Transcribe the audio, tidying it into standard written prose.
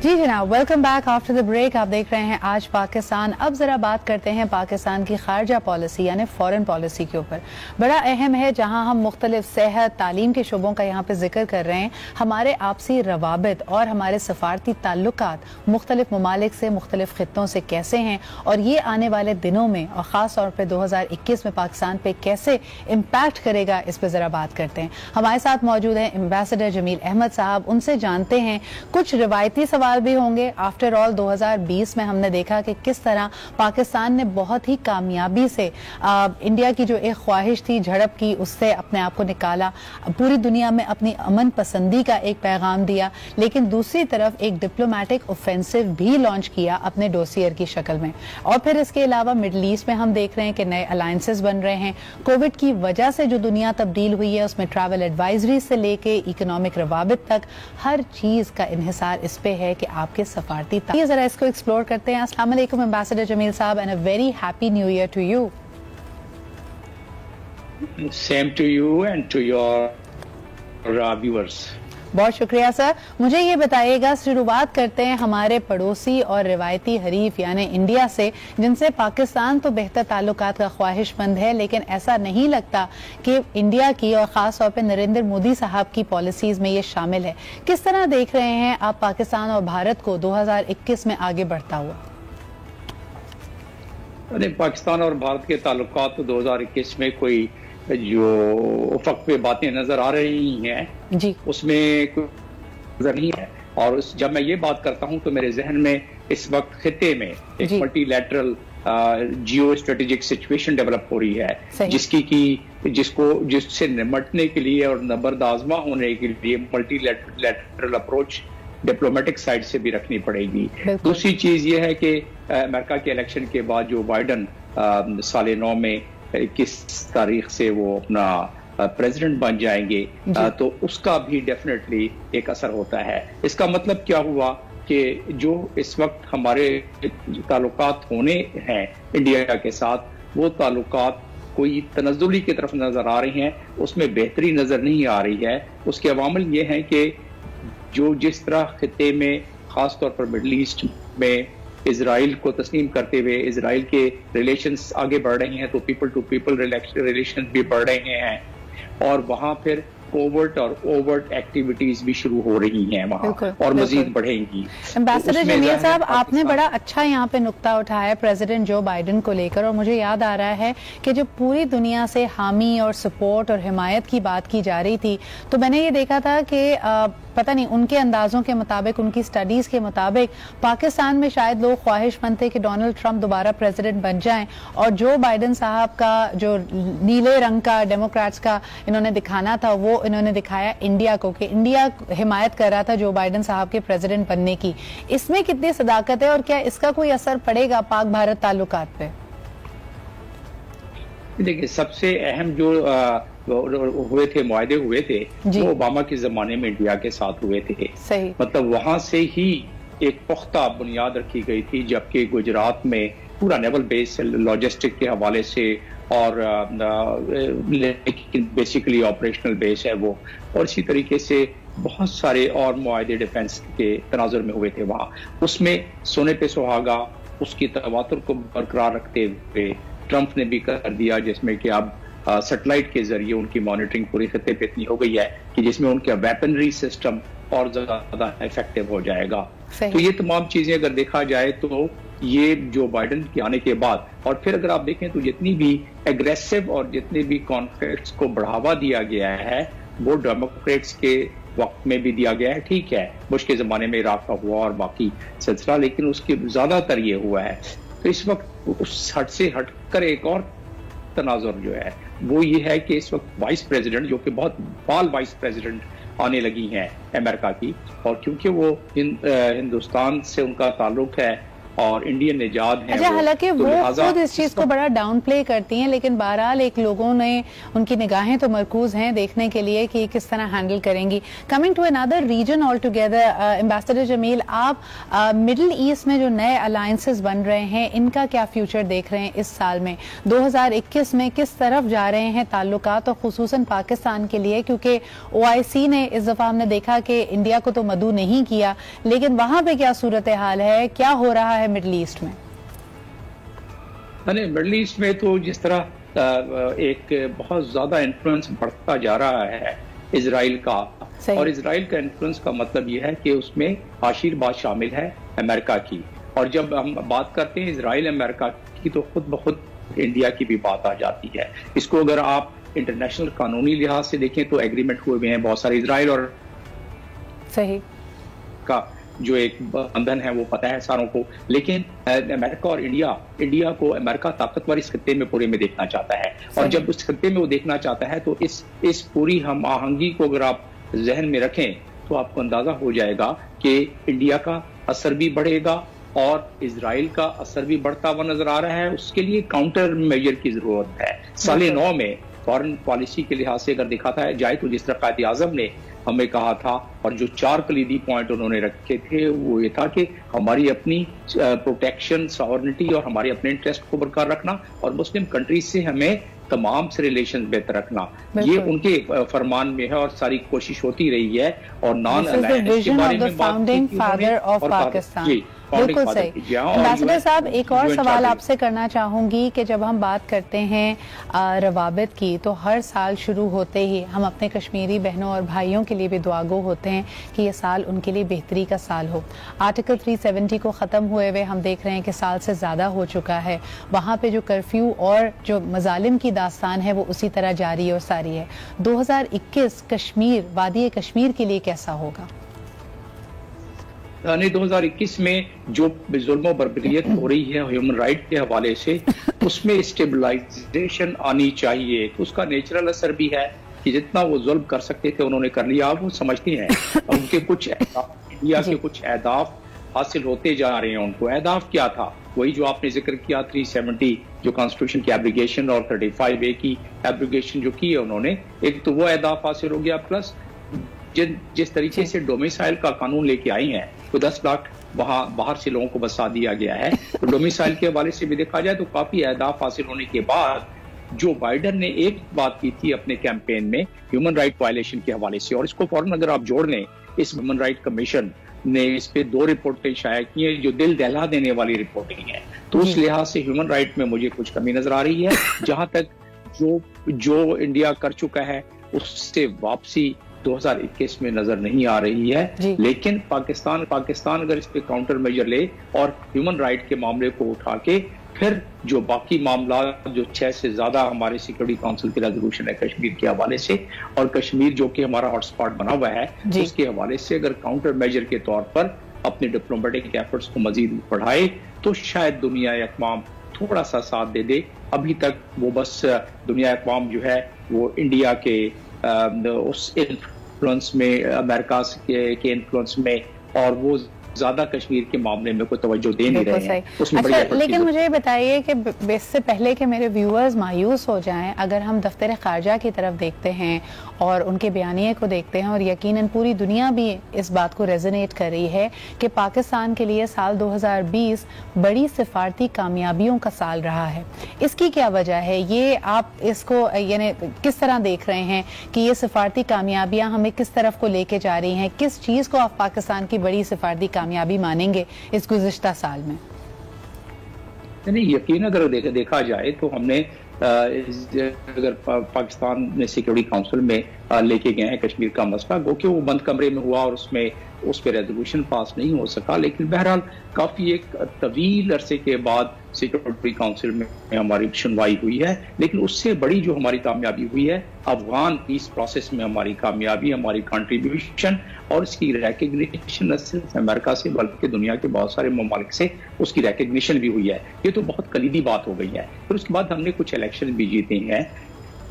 جی جناب، welcome back after the break. آپ دیکھ رہے ہیں آج پاکستان. اب ذرا بات کرتے ہیں پاکستان کی خارجہ پالیسی یعنی فورن پالیسی کے اوپر. بڑا اہم ہے، جہاں ہم مختلف صحت تعلیم کے شعبوں کا یہاں پہ ذکر کر رہے ہیں. ہمارے آپسی روابط اور ہمارے سفارتی تعلقات مختلف ممالک سے مختلف خطوں سے کیسے ہیں، اور یہ آنے والے دنوں میں اور خاص طور پہ 2021 میں پاکستان پہ کیسے امپیکٹ کرے گا، اس پہ ذرا بات کرتے ہیں. ہمارے ساتھ موجود ہیں ایمبیسڈر جمیل احمد صاحب. ان سے جانتے ہیں کچھ روایتی سوال بھی ہوں گے. آفٹر آل 2020 میں ہم نے دیکھا کہ کس طرح پاکستان نے بہت ہی کامیابی سے انڈیا کی جو ایک خواہش تھی جھڑپ کی، اس سے اپنے آپ کو نکالا، پوری دنیا میں اپنی امن پسندی کا ایک پیغام دیا، لیکن دوسری طرف ایک ڈپلومیٹک اوفینسو بھی لانچ کیا اپنے ڈوسیئر کی شکل میں. اور پھر اس کے علاوہ مڈل ایسٹ میں ہم دیکھ رہے ہیں کہ نئے الائنسز بن رہے ہیں. کووڈ کی وجہ سے جو دنیا تبدیل ہوئی ہے، اس میں ٹریول ایڈوائزری سے لے کے اکنامک روابط تک ہر چیز کا انحصار اس پہ ہے کہ آپ کے سفارتی یہ ذرا اس کو ایکسپلور کرتے ہیں. السلام علیکم ایمبیسڈر جمیل صاحب and a very happy new year to you. Same to you and to your viewers. بہت شکریہ سر. مجھے یہ بتائیے گا، شروعات کرتے ہیں ہمارے پڑوسی اور روایتی حریف یعنی انڈیا سے، جن سے پاکستان تو بہتر تعلقات کا خواہش مند ہے، لیکن ایسا نہیں لگتا کہ انڈیا کی اور خاص طور پہ نریندر مودی صاحب کی پالیسیز میں یہ شامل ہے. کس طرح دیکھ رہے ہیں آپ پاکستان اور بھارت کو 2021 میں آگے بڑھتا ہوا؟ پاکستان اور بھارت کے تعلقات 2021 میں کوئی جو افق پہ باتیں نظر آ رہی ہیں جی، اس میں کوئی نظر نہیں ہے. اور جب میں یہ بات کرتا ہوں تو میرے ذہن میں اس وقت خطے میں ایک multilateral geostrategic situation develop ہو رہی ہے، جس سے نمٹنے کے لیے اور نبرد آزما ہونے کے لیے multi lateral approach diplomatic side سے بھی رکھنی پڑے گی. دوسری چیز یہ ہے کہ امریکہ کے الیکشن کے بعد جو بائیڈن سال 9 میں کس تاریخ سے وہ اپنا پریزیڈنٹ بن جائیں گے، تو اس کا بھی ڈیفینیٹلی ایک اثر ہوتا ہے. اس کا مطلب کیا ہوا کہ جو اس وقت ہمارے تعلقات ہونے ہیں انڈیا کے ساتھ، وہ تعلقات کوئی تنزلی کی طرف نظر آ رہی ہیں، اس میں بہتری نظر نہیں آ رہی ہے. اس کے عوامل یہ ہیں کہ جو جس طرح خطے میں خاص طور پر مڈل ایسٹ میں اسرائیل کو تسلیم کرتے ہوئے اسرائیل کے ریلیشنز آگے بڑھ رہے ہیں، تو پیپل ٹو پیپل ریلیشنز بھی بڑھ رہے ہیں، اور وہاں پھر کوورٹ اور اوورٹ ایکٹیویٹیز بھی شروع ہو رہی ہیں وہاں، اور مزید بڑھیں گی. ایمبیسڈر جمیل صاحب، آپ نے بڑا اچھا یہاں پہ نقطہ اٹھایا پریزیڈنٹ جو بائیڈن کو لے کر، اور مجھے یاد آ رہا ہے کہ جو پوری دنیا سے حامی اور سپورٹ اور حمایت کی بات کی جا رہی تھی، تو میں نے یہ دیکھا تھا کہ پتہ نہیں ان کے اندازوں کے مطابق، ان کی سٹڈیز کے مطابق پاکستان میں شاید لوگ خواہش مند تھے کہ ڈونلڈ ٹرمپ دوبارہ پریزیڈنٹ بن جائیں، اور جو بائیڈن صاحب کا جو نیلے رنگ کا ڈیموکریٹس کا انہوں نے دکھانا تھا، وہ انہوں نے دکھایا انڈیا کو، کہ انڈیا حمایت کر رہا تھا جو بائیڈن صاحب کے پریزیڈنٹ بننے کی. اس میں کتنی صداقت ہے، اور کیا اس کا کوئی اثر پڑے گا پاک بھارت تعلقات پہ؟ دیکھیں، سب سے اہم جو ہوئے تھے، معاہدے ہوئے تھے، وہ اوباما کے زمانے میں انڈیا کے ساتھ ہوئے تھے. صحیح. مطلب وہاں سے ہی ایک پختہ بنیاد رکھی گئی تھی، جبکہ گجرات میں پورا نیول بیس لاجسٹک کے حوالے سے، اور بیسیکلی آپریشنل بیس ہے وہ، اور اسی طریقے سے بہت سارے اور معاہدے ڈیفنس کے تناظر میں ہوئے تھے وہاں. اس میں سونے پہ سہاگا، اس کی تواتر کو برقرار رکھتے ہوئے ٹرمپ نے بھی کر دیا، جس میں کہ اب سیٹلائٹ کے ذریعے ان کی مانیٹرنگ پوری خطے پہ اتنی ہو گئی ہے کہ جس میں ان کا ویپنری سسٹم اور زیادہ افیکٹو ہو جائے گا. تو یہ تمام چیزیں اگر دیکھا جائے تو یہ جو بائیڈن کے آنے کے بعد، اور پھر اگر آپ دیکھیں تو جتنی بھی ایگریسو اور جتنے بھی کانفلکٹس کو بڑھاوا دیا گیا ہے، وہ ڈیموکریٹس کے وقت میں بھی دیا گیا ہے. ٹھیک ہے، بش کے زمانے میں عراق کا ہوا اور باقی سلسلہ، لیکن اس کی زیادہ تر یہ ہوا ہے. تو اس وقت اس ہٹ سے ہٹ کر ایک اور تناظر جو ہے وہ یہ ہے کہ اس وقت وائس پریزیڈنٹ، جو کہ بہت بال وائس پریزیڈنٹ آنے لگی ہیں امریکہ کی، اور کیونکہ وہ ہندوستان سے ان کا تعلق ہے، اور انڈین نژاد ہیں. اچھا، حالانکہ وہ خود اس چیز کو بڑا ڈاؤن پلے کرتی ہیں، لیکن بہرحال ایک لوگوں نے ان کی نگاہیں تو مرکوز ہیں دیکھنے کے لیے کہ کس طرح ہینڈل کریں گی. کمنگ ٹو اندر region all together, ambassador Jamil, آپ مڈل ایسٹ میں جو نئے الائنسز بن رہے ہیں ان کا کیا فیوچر دیکھ رہے ہیں اس سال میں 2021 میں؟ کس طرف جا رہے ہیں تعلقات، اور خصوصاً پاکستان کے لیے؟ کیونکہ OIC نے اس دفعہ ہم نے دیکھا کہ انڈیا کو تو مدعو نہیں کیا، لیکن وہاں پہ کیا صورتحال ہے، کیا ہو رہا ہے مڈل ایسٹ میں؟ مڈل ایسٹ میں تو جس طرح ایک بہت زیادہ انفلوئنس بڑھتا جا رہا ہے اسرائیل کا، اور اسرائیل کا انفلوئنس کا مطلب یہ ہے کہ اس میں آشیرواد شامل ہے امریکہ کی. اور جب ہم بات کرتے ہیں اسرائیل امریکہ کی تو خود بخود انڈیا کی بھی بات آ جاتی ہے. اس کو اگر آپ انٹرنیشنل قانونی لحاظ سے دیکھیں تو ایگریمنٹ ہوئے ہوئے ہیں بہت سارے. اسرائیل اور صحیح کا جو ایک بندھن ہے وہ پتہ ہے ساروں کو، لیکن امریکہ اور انڈیا کو امریکہ طاقتور اس خطے میں پورے میں دیکھنا چاہتا ہے. اور جب اس خطے میں وہ دیکھنا چاہتا ہے تو اس پوری ہم آہنگی کو اگر آپ ذہن میں رکھیں تو آپ کو اندازہ ہو جائے گا کہ انڈیا کا اثر بھی بڑھے گا اور اسرائیل کا اثر بھی بڑھتا ہوا نظر آ رہا ہے. اس کے لیے کاؤنٹر میجر کی ضرورت ہے. سال 9 میں فارن پالیسی کے لحاظ سے اگر دکھاتا جائے تو جس طرح قائد اعظم نے ہمیں کہا تھا اور جو 4 کلیدی پوائنٹ انہوں نے رکھے تھے وہ یہ تھا کہ ہماری اپنی پروٹیکشن، ساورنٹی اور ہمارے اپنے انٹرسٹ کو برقرار رکھنا، اور مسلم کنٹریز سے ہمیں تمام سے ریلیشن بہتر رکھنا. یہ ان کے فرمان میں ہے اور ساری کوشش ہوتی رہی ہے. اور نان الائنس کے بارے میں بات کی. بالکل صحیح. ایمبیسڈر صاحب، ایک اور سوال آپ سے کرنا چاہوں گی کہ جب ہم بات کرتے ہیں روابط کی تو ہر سال شروع ہوتے ہی ہم اپنے کشمیری بہنوں اور بھائیوں کے لیے بھی دعاگو ہوتے ہیں کہ یہ سال ان کے لیے بہتری کا سال ہو. آرٹیکل 370 کو ختم ہوئے ہوئے ہم دیکھ رہے ہیں کہ سال سے زیادہ ہو چکا ہے. وہاں پہ جو کرفیو اور جو مظالم کی داستان ہے وہ اسی طرح جاری اور ساری ہے. 2021 کشمیر، وادی کشمیر کے لیے کیسا ہوگا؟ 2021 میں جو ظلم و بربریت ہو رہی ہے ہیومن رائٹ کے حوالے سے اس میں اسٹیبلائزیشن آنی چاہیے. اس کا نیچرل اثر بھی ہے کہ جتنا وہ ظلم کر سکتے تھے انہوں نے کر لیا. آپ وہ سمجھتے ہیں ان کے کچھ انڈیا کے کچھ اہداف حاصل ہوتے جا رہے ہیں. ان کو اہداف کیا تھا؟ وہی جو آپ نے ذکر کیا 370 جو کانسٹیٹیوشن کی ایبریگیشن اور 35A کی ایبریگیشن جو کی ہے انہوں نے. ایک تو وہ اہداف حاصل ہو گیا، پلس جس طریقے سے ڈومیسائل کا قانون لے کے آئی ہیں تو 10 لاکھ وہاں باہر سے لوگوں کو بسا دیا گیا ہے. تو ڈومیسائل کے حوالے سے بھی دیکھا جائے تو کافی اہداف حاصل ہونے کے بعد جو بائیڈن نے ایک بات کی تھی اپنے کیمپین میں ہیومن رائٹ وائلیشن کے حوالے سے، اور اس کو فوراً اگر آپ جوڑ لیں، اس ہیومن رائٹ کمیشن نے اس پہ 2 رپورٹیں شائع کی ہیں جو دل دہلا دینے والی رپورٹیں ہیں. تو اس لحاظ سے ہیومن رائٹ میں مجھے کچھ کمی نظر آ رہی ہے. جہاں تک جو انڈیا کر چکا ہے اس سے واپسی 2021 میں نظر نہیں آ رہی ہے. لیکن پاکستان اگر اس پہ کاؤنٹر میجر لے اور ہیومن رائٹ کے معاملے کو اٹھا کے پھر جو باقی معاملات جو 6 سے زیادہ ہمارے سیکورٹی کونسل کی ریزولوشن ہے کشمیر کے حوالے سے، اور کشمیر جو کہ ہمارا ہاٹ سپاٹ بنا ہوا ہے اس کے حوالے سے اگر کاؤنٹر میجر کے طور پر اپنے ڈپلومیٹک ایفرٹس کو مزید بڑھائے تو شاید دنیا اقوام تھوڑا سا ساتھ دے دے. ابھی تک وہ بس دنیا اقوام جو ہے وہ انڈیا کے اس انفلوئنس میں، امریکہ کے انفلوئنس میں، اور وہ زیادہ کشمیر کے معاملے میں کوئی توجہ دے نہیں رہے ہیں. اچھا، لیکن مجھے بتائیے کہ اس سے پہلے کہ میرے ویورز مایوس ہو جائیں، اگر ہم دفتر خارجہ کی طرف دیکھتے ہیں اور ان کے بیانیے کو دیکھتے ہیں، اور یقیناً پوری دنیا بھی اس بات کو ریزونیٹ کر رہی ہے کہ پاکستان کے لیے سال 2020 بڑی سفارتی کامیابیوں کا سال رہا ہے. اس کی کیا وجہ ہے؟ یہ آپ اس کو یعنی کس طرح دیکھ رہے ہیں کہ یہ سفارتی کامیابیاں ہمیں کس طرف کو لے کے جا رہی ہیں؟ کس چیز کو آپ پاکستان کی بڑی سفارتی کامیابی مانیں گے اس گزشتہ سال میں؟ نہیں، یقین اگر دیکھا جائے تو ہم نے اگر پاکستان نے سیکورٹی کونسل میں لے کے گئے ہیں کشمیر کا مسئلہ، گو کہ وہ بند کمرے میں ہوا اور اس پہ ریزولوشن پاس نہیں ہو سکا، لیکن بہرحال کافی ایک طویل عرصے کے بعد سیکورٹی کونسل میں ہماری سنوائی ہوئی ہے. لیکن اس سے بڑی جو ہماری کامیابی ہوئی ہے افغان پیس پروسیس میں ہماری کامیابی، ہماری کنٹریبیوشن اور اس کی ریکگنیشن نہ صرف امریکہ سے بلکہ دنیا کے بہت سارے ممالک سے اس کی ریکگنیشن بھی ہوئی ہے. یہ تو بہت کلیدی بات ہو گئی ہے. پھر اس کے بعد ہم نے کچھ الیکشن بھی جیتے ہیں